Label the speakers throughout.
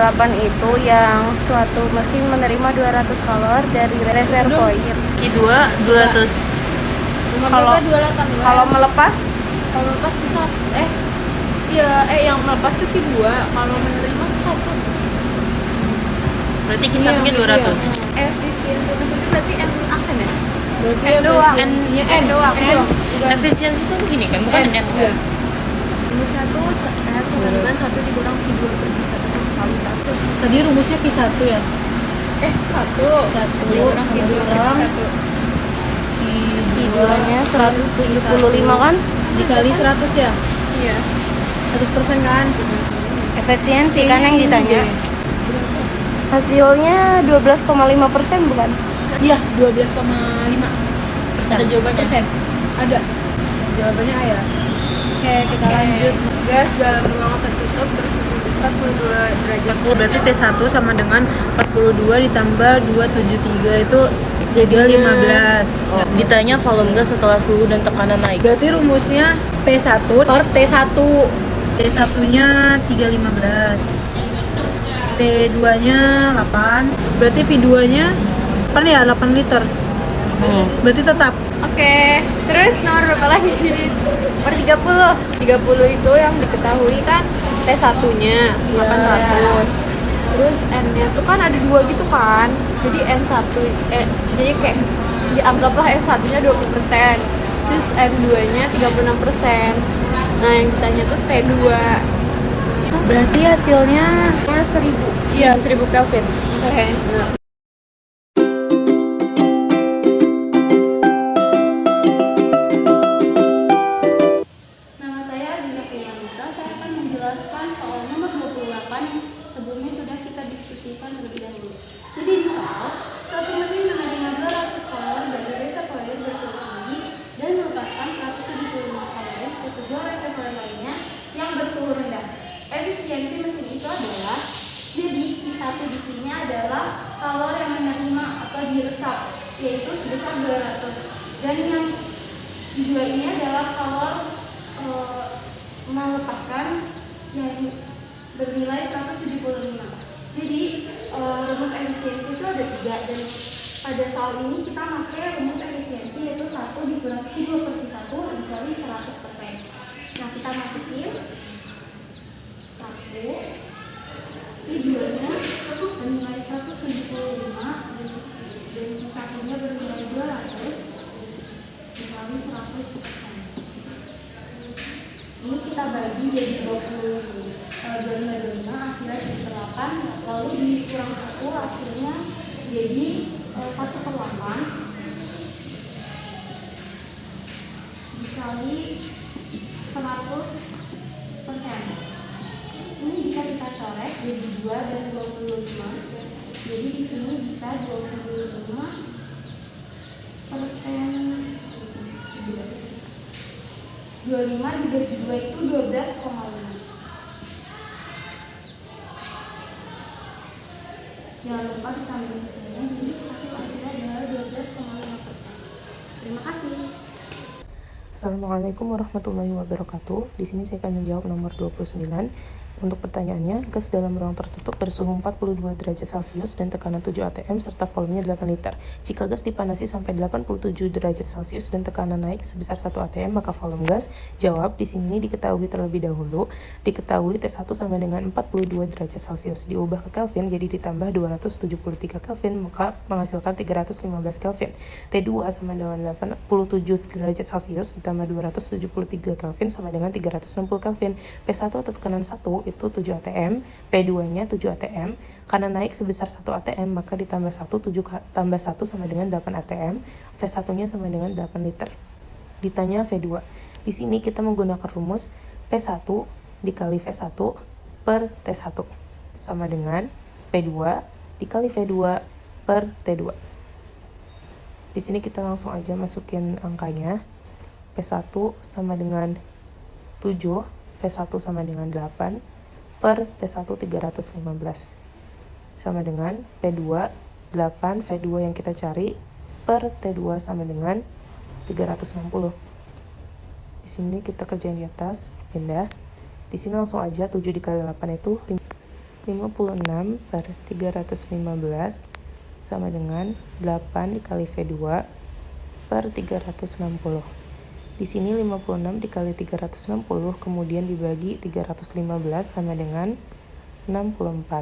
Speaker 1: 28 itu yang suatu mesin menerima 200 kalor dari reservoir.
Speaker 2: Q2 200.
Speaker 1: Kalau melepas
Speaker 3: bisa yang melepas itu Q2, kalau menerima itu 1.
Speaker 2: Berarti Q1-nya 200.
Speaker 3: Efisiensi mesin itu berarti N aksen ya?
Speaker 1: N doang. N doang.
Speaker 2: Efisiensi itu begini kan, bukan N.
Speaker 3: Rumusnya tuh N sama dengan 1 dikurang Q2 per Q1 kali 100.
Speaker 4: Tadi rumusnya Q1 ya?
Speaker 3: 1 dikurang Q2 per Q1.
Speaker 1: Q2-nya 175 kan?
Speaker 4: Dikali 100 ya?
Speaker 3: Iya.
Speaker 4: 100% kan?
Speaker 1: Efisiensi kan yang ditanya. Hasilnya 12,5% bukan?
Speaker 4: Iya, 12,5%.
Speaker 3: Ada jawabannya?
Speaker 4: Ada. Jawabannya A ya. Oke, kita lanjut.
Speaker 3: Gas dalam ruangan tertutup bersuhu 42 derajat.
Speaker 4: Berarti T1 sama dengan 42 ditambah 273 itu jadi 15.
Speaker 2: Ditanya volume gas setelah suhu dan tekanan naik.
Speaker 4: Berarti rumusnya P1 per T1. T1-nya 315. T2-nya 8. Berarti V2-nya 8 ya, 8 liter. Berarti tetap.
Speaker 3: Oke, terus nomor berapa lagi? Nomor 30. 30 itu yang diketahui kan T1-nya 800. Terus N-nya tuh kan ada 2 gitu kan. Jadi N1 jadi kayak dianggaplah N1-nya 20%. Terus N2-nya 36%. Nah, yang ditanya tuh T2.
Speaker 4: Berarti hasilnya
Speaker 3: 1000. Iya, 1000 Kelvin.
Speaker 4: oke.
Speaker 5: Nama saya Azina Priyanisa. Saya akan menjelaskan soal nomor 28 yang sebelumnya sudah kita diskusikan lebih dahulu. Jadi di soal, suatu mesin menerima 200 kalori dari reservoir bersuhu tinggi dan melepaskan 175 kalori ke sebuah reservoir lainnya yang bersuhu rendah. Efisiensi mesin itu adalah, jadi Q1 di sini adalah kalori yang menerima atau diresap, yaitu sebesar 200. Dan yang Q2 ini adalah kalori melepaskan yang bernilai 175. Jadi rumus efisiensi itu ada 3, dan pada soal ini kita pakai rumus efisiensi yaitu 1 dikurangi 2 per 1 dikali 100%. Nah, kita masukin 1, V2-nya bernilai 175 dan satunya bernilai 200 dikali 100%. Ini kita bagi jadi 25 hasilnya jadi 8, lalu dikurang 1 hasilnya jadi 1/8 dikali 100%. Ini bisa kita coret jadi 2 dan 25. Jadi di sini bisa 25%. 25 dibagi 2 itu 12,5. Jangan lupa ditambah di sini, jadi hasil akhirnya adalah 12,5%. Terima kasih.
Speaker 6: Assalamualaikum warahmatullahi wabarakatuh. Di sini saya akan menjawab nomor 29. Untuk pertanyaannya, gas dalam ruang tertutup bersuhu 42 derajat Celcius dan tekanan 7 atm serta volumenya 8 liter. Jika gas dipanasi sampai 87 derajat Celcius dan tekanan naik sebesar 1 atm, maka volume gas. Jawab di sini diketahui terlebih dahulu. Diketahui T1 sama dengan 42 derajat Celcius diubah ke Kelvin jadi ditambah 273 Kelvin, maka menghasilkan 315 Kelvin. T2 sama dengan 87 derajat Celcius ditambah 273 Kelvin sama dengan 360 Kelvin. P1 atau tekanan 1 itu 7 atm, P2-nya 7 atm. Karena naik sebesar 1 atm, maka ditambah 1, 7 tambah 1 sama dengan 8 atm. V1-nya sama dengan 8 liter. Ditanya V2. Di sini kita menggunakan rumus P1 dikali V1 per T1 sama dengan P2 dikali V2 per T2. Di sini kita langsung aja masukin angkanya. P1 sama dengan 7, V1 sama dengan 8, per T1 315. Sama dengan P2, 8, V2 yang kita cari, per T2 sama dengan 360. Di sini kita kerjain di atas, pindah. Di sini langsung aja 7 dikali 8 itu 5. 56 per 315 sama dengan 8 dikali V2 per 360. Di sini 56 dikali 360 kemudian dibagi 315 sama dengan 64.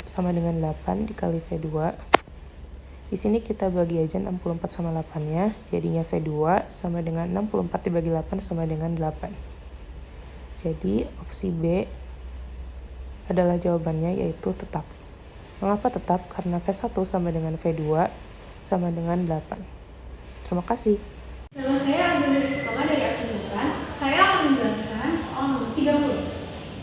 Speaker 6: Sama dengan 8 dikali V2. Di sini kita bagi aja 64 sama 8-nya, jadinya V2 sama dengan 64 dibagi 8 sama dengan 8. Jadi opsi B adalah jawabannya, yaitu tetap. Mengapa tetap? Karena V1 sama dengan V2 sama dengan 8. Terima kasih.
Speaker 5: Nama saya Azul dari Sekolah dari Aksi Beneran. Saya akan menjelaskan soal nomor 30.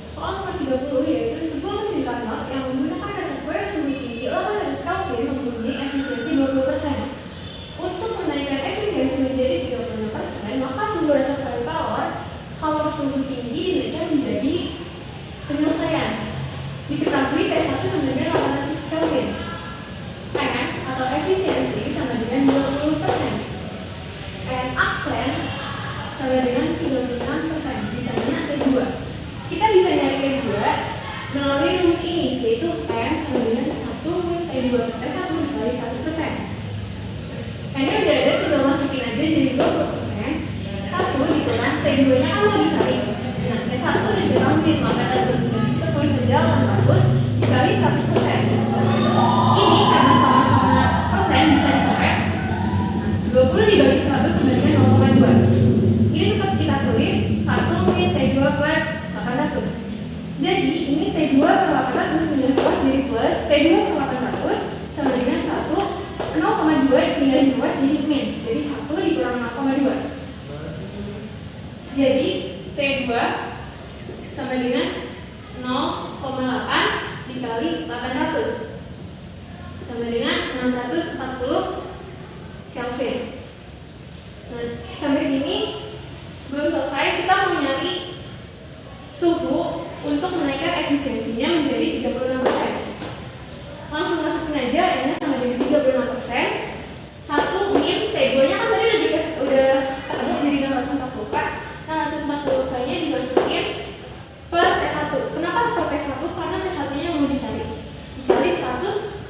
Speaker 5: Soal nomor 30 yaitu sebuah mesin Carnot yang menggunakan reservoir suhu tinggi 800 Kelvin mempunyai efisiensi 20%. Untuk menaikkan efisiensi menjadi 36%, maka sumber reservoir kalau suhu tinggi dinaikkan menjadi penyelesaian. Diketahui T1 sama dengan 800 Kelvin. N atau efisiensi sama dengan 20%. N aksen sama dengan 36%. Ditanya T2. Kita bisa nyari T2 melalui rumus ini, yaitu N sama dengan 1 min T2 per T1 dikali 100%. N-nya udah ada, tinggal masukin aja jadi 20%. 1 dikurang T2 nya kan mau dicari. Nah, T1 dikurang min 800. Kita tulis saja 800 dikali 100%. Ini karena sama-sama persen bisa dicoret. 20 dibagi 100 sama dengan 0,2. Ini tetap kita tulis 1 min T2 per 800. Jadi ini T2 per 800 pindah luas jadi plus T2 per 800 sama dengan 0,2 dipindahin luas jadi min. Jadi 1 dikurang 0,2. Jadi T2 sama dengan 0,8 dikali 800 sama dengan 640 Kelvin. Nah, sampai sini belum selesai. Kita mau nyari suhu untuk menaikkan efisiensinya menjadi 36%. Langsung masukin aja N-nya sama dengan 36%. 1 min T2 nya kan tadi udah ketemu jadi 640 K. 640 K nya dimasukin per T1. Kenapa per T1? Karena T1 nya mau dicari 100%.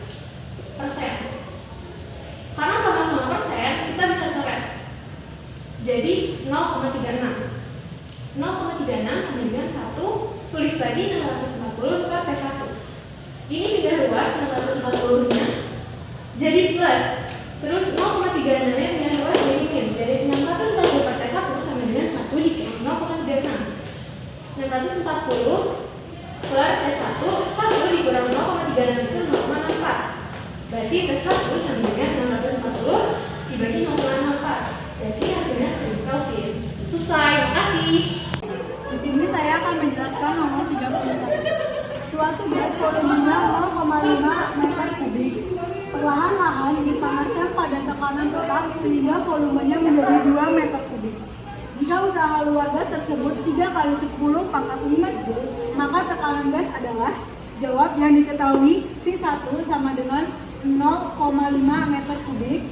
Speaker 5: Karena sama-sama persen, kita bisa coret. Jadi 0,36. 0,36 sama dengan 1, tulis lagi 640 per T1. Ini pindah luas 640-nya jadi plus. Terus 0,36-nya pindah luas jadi min. Jadi 640 per T1 sama dengan 1 dikali 0,36. 640 per T1, 1 dikurang 0,36 itu 0,64. Berarti T1 sama dengan 640 dibagi 0,64. Berarti hasilnya 1000 Kelvin. Selesai, makasih.
Speaker 7: Di sini saya akan menjelaskan nomor 31. Suatu gas volumenya 0,5 meter kubik perlahan-lahan dipanaskan pada tekanan tetap sehingga volumenya menjadi 2 meter kubik. Jika usaha luar gas tersebut 3 kali 10 pangkat 5 Joule, maka tekanan gas adalah, jawab yang diketahui V1 sama dengan 0,5 meter kubik,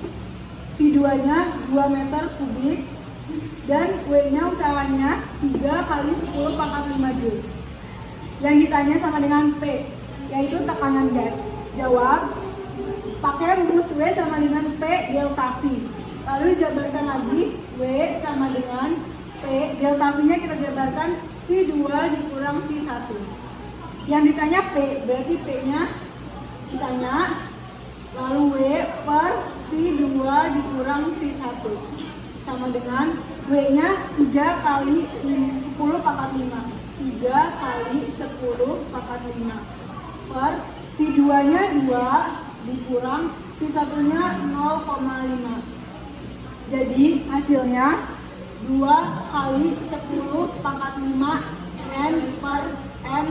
Speaker 7: V2-nya 2 meter kubik, dan W-nya usahanya 3 kali 10 pangkat 5 Joule. Yang ditanya sama dengan P, yaitu tekanan gas. Jawab, pakai rumus W sama dengan P delta V. Lalu dijabarkan lagi, W sama dengan P, delta V-nya kita jabarkan V2 dikurang V1. Yang ditanya P, berarti P-nya ditanya, lalu W per V2 dikurang V1 sama dengan W-nya 3 kali 10 pangkat 5. 3 kali 10 pangkat 5 per V2-nya 2 dikurang V1-nya 0,5. Jadi hasilnya 2 kali 10 pangkat 5 N per M.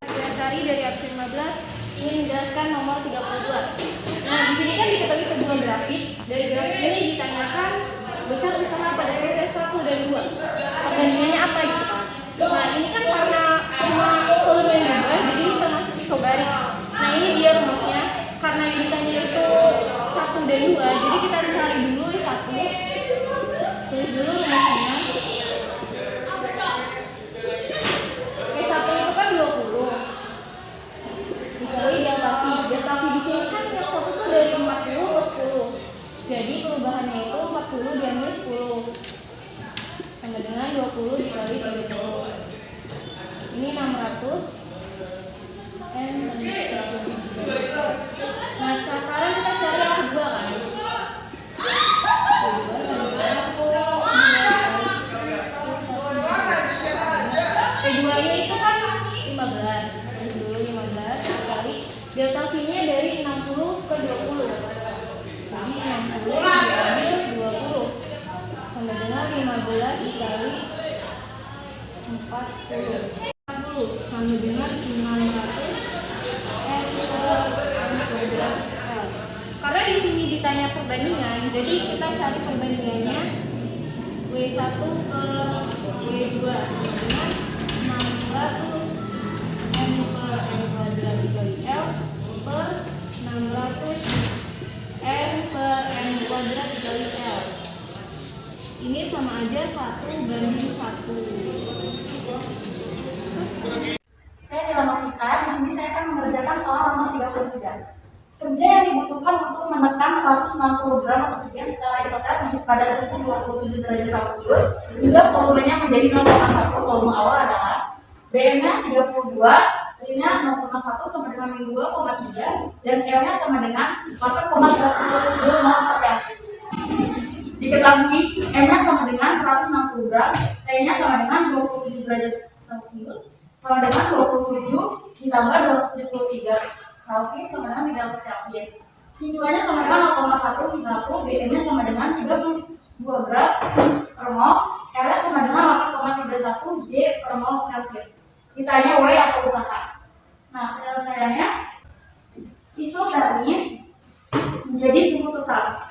Speaker 1: Dasari dari absen 15 ingin menjelaskan nomor 32. Nah, di sini kan diketahui sebuah grafik. Dari grafik ini ditanyakan besar-besaran pada TT 1 dan 2. Perbandingannya apa gitu kan? Nah, ini kan karena volume juga, jadi termasuk isobarik. Nah, ini dia rumusnya. Karena yang ditanya itu 1 dan 2, jadi kita cari dulu 1. Tulis dulu rumusnya. dari 60 ke 20. Jadi 60 diambil 20 sama dengan 15 dikali 40. 40 sama dengan 600 N per N kuadrat L. Karena di sini ditanya perbandingan, jadi kita cari perbandingannya W1 ke W2 dengan 600 N per N kuadrat dikali L per 600 N per N kuadrat dikali L. Ini sama aja 1:1.
Speaker 5: Saya Nila Novita, di sini saya akan mengerjakan soal nomor 33. Kerja yang dibutuhkan untuk menekan 160 gram oksigen secara isotermis pada suhu 27 derajat Celcius hingga volumenya menjadi 0,1. Volume awal adalah BM-nya 32, I-nya 0,1 sama dengan min 2,3 dan R-nya sama dengan 8,37 mol per L. Diketahui M-nya sama dengan 160 gram, T-nya sama dengan 27 derajat Celcius sama dengan 27 ditambah 273 Kelvin sama dengan 300 Kelvin. V2-nya sama dengan 0,131, BM-nya sama dengan 32 gram per mol, R-nya sama dengan 8,31 J per mol Kelvin. Ditanya W atau usaha. Nah, penyelesaiannya isotermis menjadi suhu total.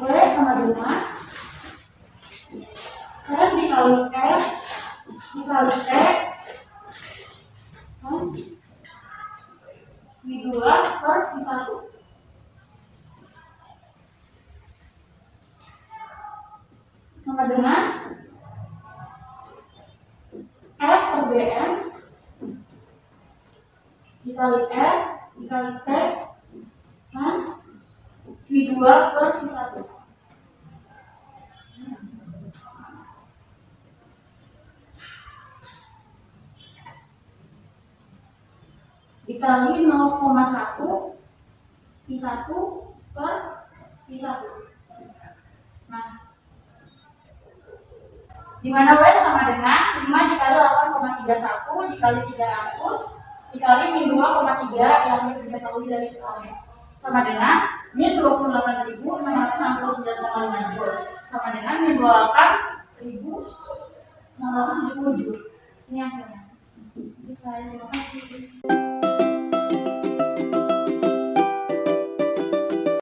Speaker 5: W sama dengan R dikali R dikali T V2 per V1 sama dengan F per BM dikali R dikali T V2 per V1 dikali 0,1 V1 per V1. Nah, dimana W sama dengan 5 dikali 8,31 dikali 300 dikali min 2,3 yang kita ketahui dari soalnya sama dengan min 28.669,5 Joule sama dengan min 28.670 Joule. Ini hasilnya. Terima kasih.